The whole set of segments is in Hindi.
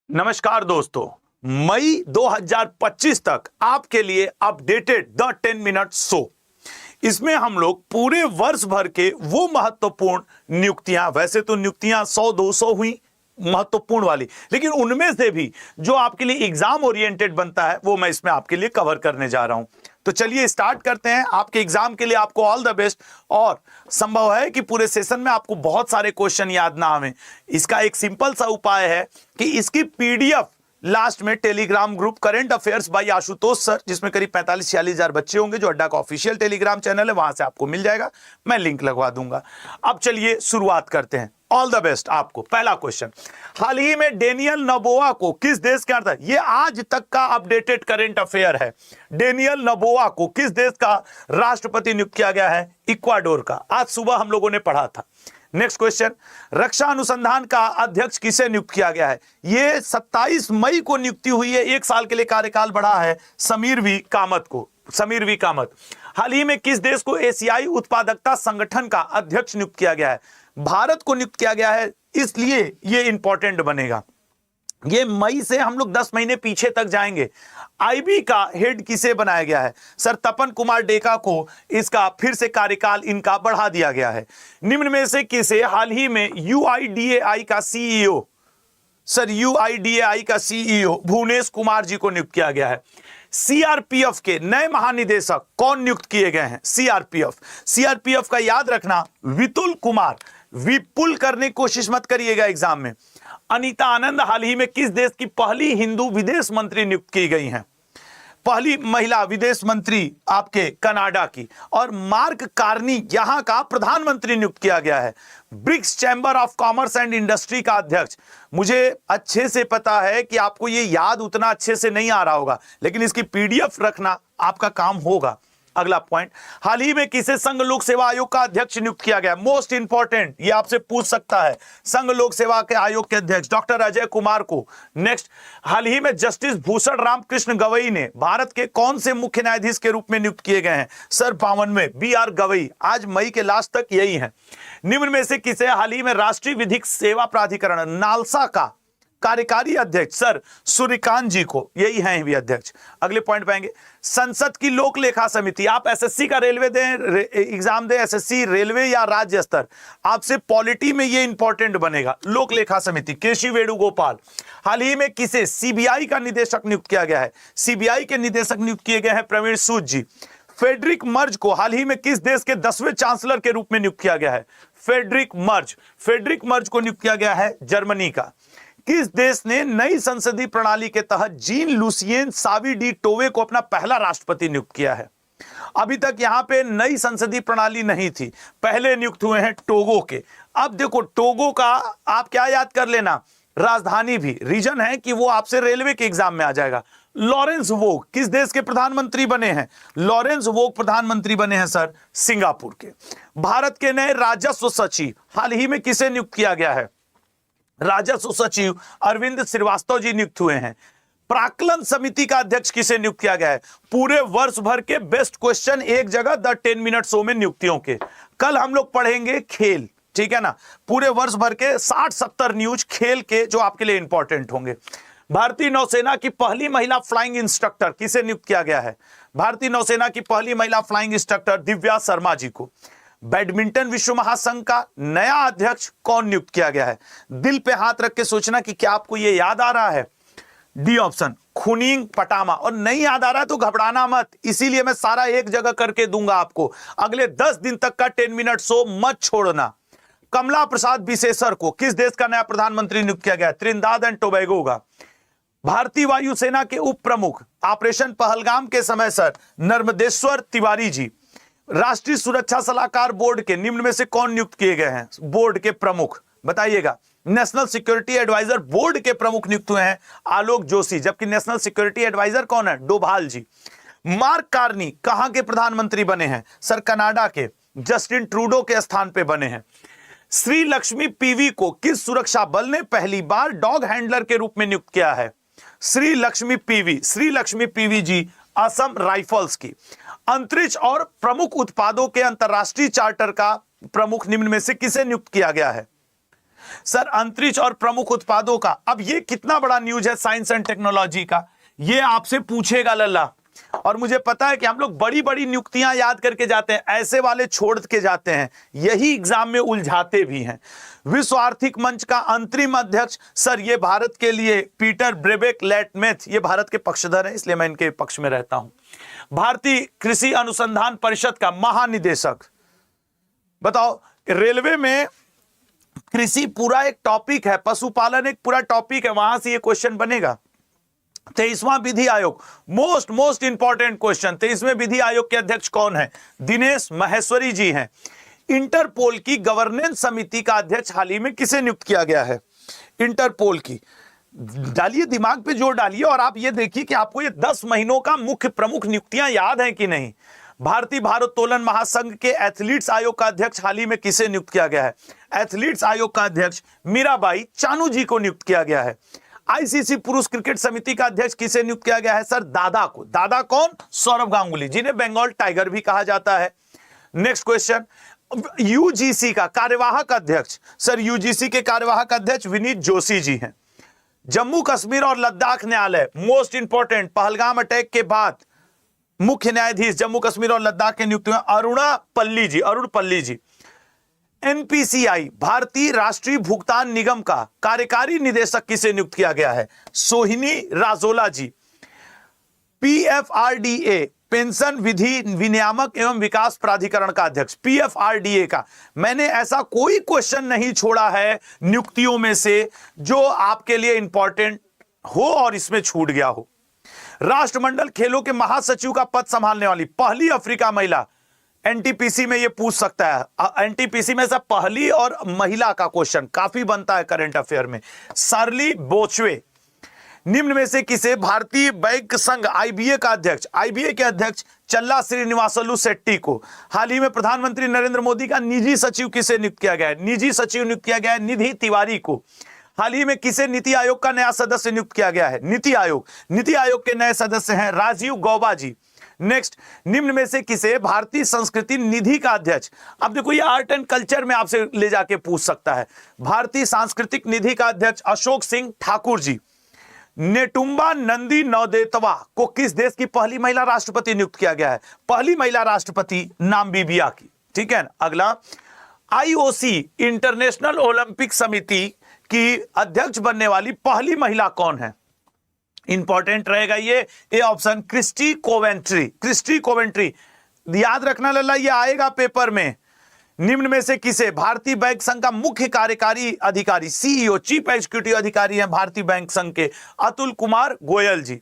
नमस्कार दोस्तों, मई 2025 तक आपके लिए अपडेटेड द 10 मिनट शो। इसमें हम लोग पूरे वर्ष भर के वो महत्वपूर्ण नियुक्तियां, वैसे तो नियुक्तियां 100-200 हुई महत्वपूर्ण वाली, लेकिन उनमें से भी जो आपके लिए एग्जाम ओरिएंटेड बनता है वो मैं इसमें आपके लिए कवर करने जा रहा हूं। तो चलिए स्टार्ट करते हैं। आपके एग्जाम के लिए आपको ऑल द बेस्ट। और संभव है कि पूरे सेशन में आपको बहुत सारे क्वेश्चन याद ना आवे। इसका एक सिंपल सा उपाय है कि इसकी पीडीएफ लास्ट में Telegram group current affairs by Ashutosh sir, जिसमें करीब 45-46 हजार बच्चे होंगे, जो अड्डा का ऑफिशियल टेलीग्राम चैनल है, वहां से आपको मिल जाएगा। मैं लिंक लगवा दूंगा। अब चलिए शुरुआत करते हैं। ऑल द बेस्ट आपको। पहला क्वेश्चन, हाल ही में डेनियल नबोआ को किस देश के अर्थ, ये आज तक का अपडेटेड करंट अफेयर है। डेनियल नबोआ को किस देश का राष्ट्रपति नियुक्त किया गया है? इक्वाडोर का। आज सुबह हम लोगों ने पढ़ा था। नेक्स्ट क्वेश्चन, रक्षा अनुसंधान का अध्यक्ष किसे नियुक्त किया गया है? ये 27 मई को नियुक्ति हुई है। 1 साल के लिए कार्यकाल बढ़ा है समीर वी कामत को। समीर वी कामत। हाल ही में किस देश को एशियाई उत्पादकता संगठन का अध्यक्ष नियुक्त किया गया है? भारत को नियुक्त किया गया है, इसलिए ये इंपॉर्टेंट बनेगा। ये मई से हम लोग 10 महीने पीछे तक जाएंगे। आईबी का हेड किसे बनाया गया है? सर तपन कुमार डेका को इसका फिर से कार्यकाल इनका बढ़ा दिया गया है। निम्न में से किसे हाल ही में यूआईडीएआई का सीईओ, सर यूआईडीएआई का सीईओ भुवनेश कुमार जी को नियुक्त किया गया है? सीआरपीएफ के नए महानिदेशक कौन नियुक्त किए गए हैं? सीआरपीएफ का याद रखना विपुल कुमार। विपुल करने की कोशिश मत करिएगा एग्जाम में। अनीता आनंद हाल ही में किस देश की पहली हिंदू विदेश मंत्री नियुक्त की गई हैं? पहली महिला विदेश मंत्री आपके कनाडा की। और मार्क कार्नी यहां का प्रधानमंत्री नियुक्त किया गया है। BRICS chamber of commerce and industry का अध्यक्ष। मुझे अच्छे से पता है कि आपको ये याद उतना अच्छे से नहीं आ रहा होगा, लेकिन इसकी पीडीएफ रखना आपका काम होगा। अगला पॉइंट, हाल ही में किसे संघ लोक सेवा आयोग का अध्यक्ष नियुक्त किया गया? मोस्ट इंपॉर्टेंट, ये आपसे पूछ सकता है। संघ लोक सेवा के आयोग के अध्यक्ष डॉक्टर अजय कुमार को। नेक्स्ट, हाल ही में जस्टिस भूषण राम कृष्ण गवई ने भारत के कौन से मुख्य न्यायाधीश के रूप में नियुक्त किए गए हैं? सर 52वें BR गवई। आज मई के लास्ट तक यही है। निम्न में से किसे हाल ही में राष्ट्रीय विधिक सेवा प्राधिकरण नालसा का कार्यकारी अध्यक्ष? सर सूर्यकांत जी को, यही हैं भी अध्यक्ष। अगले पॉइंट पाएंगे, संसद की लोक लेखा समिति। आप एसएससी का रेलवे दें, एग्जाम दें, एसएससी रेलवे या राज्य स्तर, आपसे पॉलिटी में ये इंपॉर्टेंट बनेगा। लोक लेखा समिति केशी वेणुगोपाल। हाल ही में किसे सीबीआई का निदेशक नियुक्त किया गया है? सीबीआई के निदेशक नियुक्त किए गए हैं प्रवीण सूद जी। फेडरिक मर्ज को हाल ही में किस देश के 10वें चांसलर के रूप में नियुक्त किया गया है? फेडरिक मर्ज को नियुक्त किया गया है जर्मनी का। किस देश ने नई संसदीय प्रणाली के तहत जीन लुसियन सावी डी टोवे को अपना पहला राष्ट्रपति नियुक्त किया है? अभी तक यहां पे नई संसदीय प्रणाली नहीं थी, पहले नियुक्त हुए हैं टोगो के। अब देखो टोगो का आप क्या याद कर लेना, राजधानी भी, रीजन है कि वो आपसे रेलवे के एग्जाम में आ जाएगा। लॉरेंस वोग किस देश के प्रधानमंत्री बने हैं? लॉरेंस वोग प्रधानमंत्री बने हैं सर सिंगापुर के। भारत के नए राजस्व सचिव हाल ही में किसे नियुक्त किया गया है? राजस्व सचिव अरविंद श्रीवास्तव जी नियुक्त हुए हैं। प्राक्कलन समिति का अध्यक्ष किसे नियुक्त किया गया है? पूरे वर्ष भर के बेस्ट क्वेश्चन एक जगह द 10 मिनट शो में नियुक्तियों के। कल हम लोग पढ़ेंगे खेल, ठीक है ना? पूरे वर्ष भर के 60-70 न्यूज खेल के जो आपके लिए इंपॉर्टेंट होंगे। भारतीय नौसेना की पहली महिला फ्लाइंग इंस्ट्रक्टर किसे नियुक्त किया गया है? भारतीय नौसेना की पहली महिला फ्लाइंग इंस्ट्रक्टर दिव्या शर्मा जी को। बैडमिंटन विश्व महासंघ का नया अध्यक्ष कौन नियुक्त किया गया है? दिल पे हाथ रख के सोचना कि क्या आपको यह याद आ रहा है? डी ऑप्शन खुनिंग पटामा। और नहीं याद आ रहा है तो घबराना मत, इसीलिए मैं सारा एक जगह करके दूंगा आपको। अगले 10 दिन तक का 10 मिनट शो मत छोड़ना। कमला प्रसाद बिसेसर को किस देश का नया प्रधानमंत्री नियुक्त किया गया? त्रिनिदाद एंड टोबैगो का। भारतीय वायुसेना के उप प्रमुख ऑपरेशन पहलगाम के समय सर नर्मदेश्वर तिवारी जी। राष्ट्रीय सुरक्षा सलाहकार बोर्ड के निम्न में से कौन नियुक्त किए गए हैं? बोर्ड के प्रमुख बताइएगा। नेशनल सिक्योरिटी एडवाइजर बोर्ड के प्रमुख नियुक्त हुए हैं आलोक जोशी, जबकि नेशनल सिक्योरिटी एडवाइजर कौन है? डोभाल जी। मार्क कार्नी कहां के प्रधानमंत्री बने हैं? सर कनाडा के, जस्टिन ट्रूडो के स्थान पे बने हैं। श्री लक्ष्मी पीवी को किस सुरक्षा बल ने पहली बार डॉग हैंडलर के रूप में नियुक्त किया है? श्री लक्ष्मी पीवी जी असम राइफल्स की। अंतरिक्ष और प्रमुख उत्पादों के अंतरराष्ट्रीय चार्टर का प्रमुख निम्न में से किसे नियुक्त किया गया है? सर अंतरिक्ष और प्रमुख उत्पादों का, अब ये कितना बड़ा न्यूज है साइंस एंड टेक्नोलॉजी का, ये आपसे पूछेगा लल्ला। और मुझे पता है कि हम लोग बड़ी बड़ी नियुक्तियां याद करके जाते हैं, ऐसे वाले छोड़ के जाते हैं, यही एग्जाम में उलझाते भी हैं। विश्व आर्थिक मंच का अंतरिम अध्यक्ष, सर ये भारत के लिए पीटर ब्रेबेक लेटमेथ, ये भारत के पक्षधर हैं, इसलिए मैं इनके पक्ष में रहता हूं। भारतीय कृषि अनुसंधान परिषद का महानिदेशक, बताओ रेलवे में कृषि पूरा एक टॉपिक है, पशुपालन एक पूरा टॉपिक है, वहां से ये क्वेश्चन बनेगा। 23वां विधि आयोग, मोस्ट इंपॉर्टेंट क्वेश्चन, 23वें विधि आयोग के अध्यक्ष कौन है? दिनेश माहेश्वरी जी हैं। इंटरपोल की गवर्नेंस समिति का अध्यक्ष हाल ही में किसे नियुक्त किया गया है? इंटरपोल की, डालिए दिमाग पे जोर डालिए और आप ये देखिए कि आपको ये 10 महीनों का मुख्य प्रमुख नियुक्तियां याद हैं कि नहीं। भारतीय भारोत्तोलन महासंघ के एथलीट्स आयोग का अध्यक्ष हाल ही में किसे नियुक्त किया गया है? एथलीट्स आयोग का अध्यक्ष मीराबाई चानू जी को नियुक्त किया गया है। आईसीसी पुरुष क्रिकेट समिति का अध्यक्ष किसे नियुक्त किया गया है? सर दादा को। दादा कौन? सौरभ गांगुली, जिन्हें बंगाल टाइगर भी कहा जाता है। नेक्स्ट क्वेश्चन, यूजीसी का कार्यवाहक अध्यक्ष, सर यूजीसी के कार्यवाहक अध्यक्ष विनीत जोशी जी हैं। जम्मू कश्मीर और लद्दाख न्यायालय, मोस्ट इंपॉर्टेंट, पहलगाम अटैक के बाद मुख्य न्यायाधीश जम्मू कश्मीर और लद्दाख के नियुक्त हुए अरुण पल्ली जी। एनपीसीआई, भारतीय राष्ट्रीय भुगतान निगम का कार्यकारी निदेशक किसे नियुक्त किया गया है? सोहिनी राजोला जी। पीएफआरडीए, पेंशन विधि विनियामक एवं विकास प्राधिकरण का अध्यक्ष, पीएफआरडीए का। मैंने ऐसा कोई क्वेश्चन नहीं छोड़ा है नियुक्तियों में से जो आपके लिए इंपॉर्टेंट हो और इसमें छूट गया हो। राष्ट्रमंडल खेलों के महासचिव का पद संभालने वाली पहली अफ्रीका महिला, एनटीपीसी में ये पूछ सकता है, एनटीपीसी में सब पहली और महिला का क्वेश्चन काफी बनता है करंट अफेयर में, शार्ली बोचवे। निम्न में से किसे भारतीय बैंक संघ आईबीए का अध्यक्ष, आईबीए के अध्यक्ष चल्ला श्रीनिवासलू शेट्टी को हाल ही में प्रधानमंत्री नरेंद्र मोदी का निजी सचिव किसे नियुक्त किया गया है? निजी सचिव नियुक्त किया गया है निधि तिवारी को। हाल ही में किसे नीति आयोग का नया सदस्य नियुक्त किया गया है? नीति आयोग के नए सदस्य हैं राजीव गौबा जी। नेक्स्ट, निम्न में से किसे भारतीय संस्कृति निधि का अध्यक्ष, अब देखो ये आर्ट एंड कल्चर में आपसे ले जाके पूछ सकता है, भारतीय सांस्कृतिक निधि का अध्यक्ष अशोक सिंह ठाकुर जी। नेटुम्बा नंदी नौदेतवा को किस देश की पहली महिला राष्ट्रपति नियुक्त किया गया है? पहली महिला राष्ट्रपति नामीबिया की, ठीक है ना। अगला, आईओसी इंटरनेशनल ओलंपिक समिति की अध्यक्ष बनने वाली पहली महिला कौन है? इंपॉर्टेंट रहेगा ये ऑप्शन, क्रिस्टी कोवेंट्री। याद रखना लल्ला, ये आएगा पेपर में। निम्न में से किसे भारतीय बैंक संघ का मुख्य कार्यकारी अधिकारी, सीईओ, चीफ एग्जीक्यूटिव अधिकारी हैं भारतीय बैंक संघ के अतुल कुमार गोयल जी।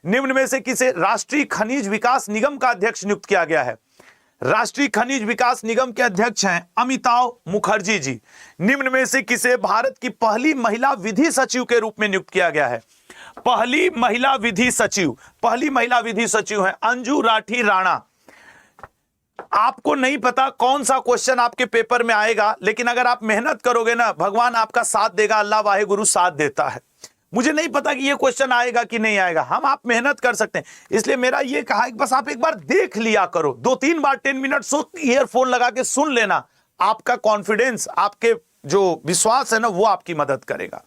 निम्न में से किसे राष्ट्रीय खनिज विकास निगम का अध्यक्ष नियुक्त किया गया है? राष्ट्रीय खनिज विकास निगम के अध्यक्ष हैं अमिताभ मुखर्जी जी। निम्न में से किसे भारत की पहली महिला विधि सचिव के रूप में नियुक्त किया गया है? पहली महिला विधि सचिव है अंजू राठी राणा। आपको नहीं पता कौन सा क्वेश्चन आपके पेपर में आएगा, लेकिन अगर आप मेहनत करोगे ना, भगवान आपका साथ देगा, अल्लाह वाहेगुरु साथ देता है। मुझे नहीं पता कि ये क्वेश्चन आएगा कि नहीं आएगा, आप मेहनत कर सकते हैं। इसलिए मेरा ये कहा है कि बस आप एक बार देख लिया करो, 2-3 बार 10 मिनट ईयरफोन लगा के सुन लेना, आपका कॉन्फिडेंस, आपके जो विश्वास है ना, वो आपकी मदद करेगा।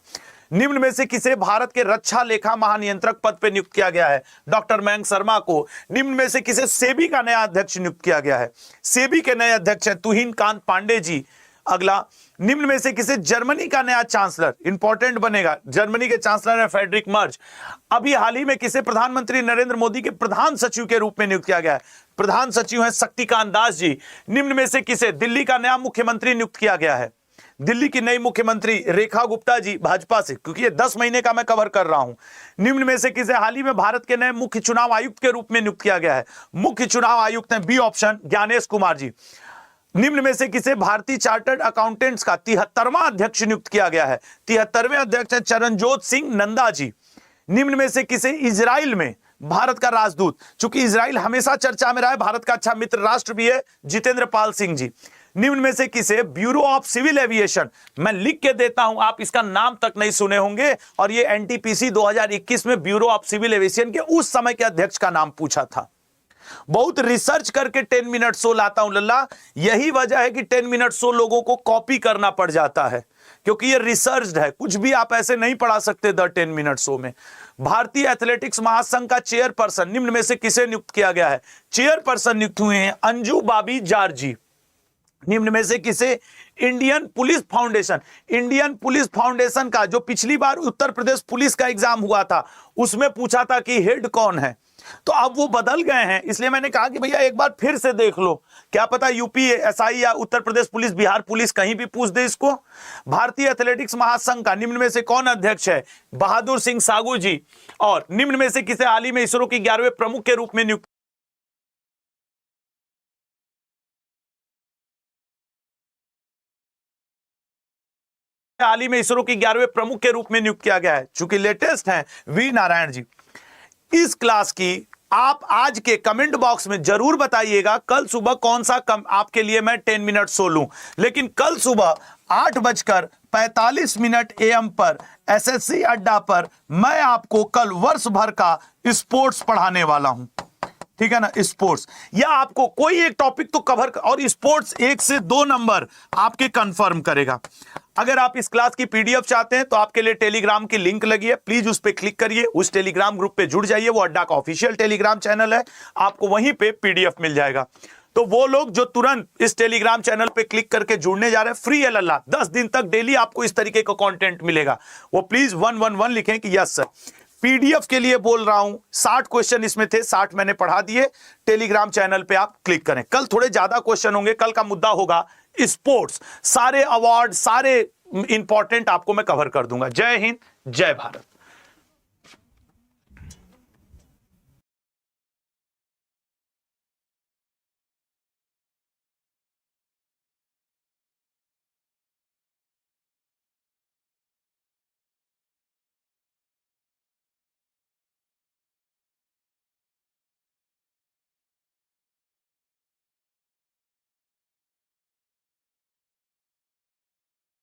निम्न में से किसे भारत के रक्षा लेखा महानियंत्रक पद पर नियुक्त किया गया है? डॉक्टर मयंक शर्मा को। निम्न में से किसे सेबी का नया अध्यक्ष नियुक्त किया गया है? सेबी के नए अध्यक्ष है तुहिन कांत पांडे जी। अगला, निम्न में से किसे जर्मनी का नया चांसलर, इंपॉर्टेंट बनेगा, जर्मनी के चांसलर है फ्रेडरिक मर्ज। अभी हाल ही में किसे प्रधानमंत्री नरेंद्र मोदी के प्रधान सचिव के रूप में नियुक्त किया गया है? प्रधान सचिव है शक्तिकांत दास जी। निम्न में से किसे दिल्ली का नया मुख्यमंत्री नियुक्त किया गया है? दिल्ली की नई मुख्यमंत्री रेखा गुप्ता जी भाजपा से, क्योंकि ये 10 महीने का मैं कवर कर रहा हूं। निम्न में से किसे हाल ही में भारत के नए मुख्य चुनाव आयुक्त के रूप में नियुक्त किया गया है? मुख्य चुनाव आयुक्त हैं बी ऑप्शन ज्ञानेश कुमार जी। निम्न में से किसे भारतीय चार्टर्ड अकाउंटेंट्स का 73वां अध्यक्ष नियुक्त किया गया है? 73वें अध्यक्ष हैं चरणजोत सिंह नंदा जी। निम्न में से किसे इजराइल में भारत का राजदूत, चूंकि इजराइल हमेशा चर्चा में रहा है, भारत का अच्छा मित्र राष्ट्र भी है, जितेंद्र पाल सिंह जी। निम्न में से किसे ब्यूरो ऑफ सिविल एविएशन, मैं लिख के देता हूं, आप इसका नाम तक नहीं सुने होंगे, और ये एनटीपीसी 2021 में ब्यूरो ऑफ सिविल एविएशन के उस समय के अध्यक्ष का नाम पूछा था। बहुत रिसर्च करके 10 मिनट शो लाता हूं लल्ला। यही वजह है कि 10 मिनट शो लोगों को कॉपी करना पड़ जाता है, क्योंकि ये रिसर्च्ड है। कुछ भी आप ऐसे नहीं पढ़ा सकते द 10 मिनट शो में। भारतीय एथलेटिक्स महासंघ का चेयरपर्सन निम्न में से किसे नियुक्त किया गया है? चेयरपर्सन नियुक्त हुए हैं अंजू बाबी जार्जी। निम्न में से किसे? Indian police foundation. Indian police foundation का जो पिछली बार उत्तर प्रदेश पुलिस का एग्जाम हुआ था उसमें पूछा था कि हेड कौन है, तो अब वो बदल गए हैं, इसलिए मैंने कहा कि भैया एक बार फिर से देख लो, क्या पता यूपीएसआई या उत्तर प्रदेश पुलिस, बिहार पुलिस कहीं भी पूछ दे इसको। भारतीय एथलेटिक्स महासंघ का निम्न में से कौन अध्यक्ष है? बहादुर सिंह सागू जी। और निम्न में से किसे हाल ही में इसरो के 11वें प्रमुख के रूप में नियुक्त इसरो की 11वें प्रमुख के रूप में नियुक्त किया गया है? चूंकि लेटेस्ट हैं वी नारायण जी। इस क्लास की आप आज के कमेंट बॉक्स में जरूर बताइएगा कल सुबह कौन सा आपके लिए मैं 10 मिनट शो लूं। लेकिन कल सुबह 8:45 AM पर एसएससी अड्डा पर मैं आपको कल वर्ष भर का स्पोर्ट्स पढ़ाने वाला हूं, ठीक है ना। स्पोर्ट्स या आपको कोई एक टॉपिक तो कवर, और स्पोर्ट्स 1 से 2 नंबर आपके कंफर्म करेगा। अगर आप इस क्लास की पीडीएफ चाहते हैं तो आपके लिए टेलीग्राम की लिंक लगी है, प्लीज उस पर क्लिक करिए, उस टेलीग्राम ग्रुप पे जुड़ जाइए। वो अड्डा का ऑफिशियल टेलीग्राम चैनल है, आपको वहीं पे पीडीएफ मिल जाएगा। तो वो लोग जो तुरंत इस टेलीग्राम चैनल पे क्लिक करके जुड़ने जा रहे हैं, फ्री है लल्ला, 10 दिन तक डेली आपको इस तरीके का कंटेंट मिलेगा। वो प्लीज 111 लिखें कि यस सर। पीडीएफ के लिए बोल रहा हूं, 60 क्वेश्चन इसमें थे, 60 मैंने पढ़ा दिए। टेलीग्राम चैनल पे आप क्लिक करें। कल थोड़े ज्यादा क्वेश्चन होंगे, कल का मुद्दा होगा स्पोर्ट्स। सारे अवार्ड, सारे इंपॉर्टेंट आपको मैं कवर कर दूंगा। जय हिंद, जय भारत।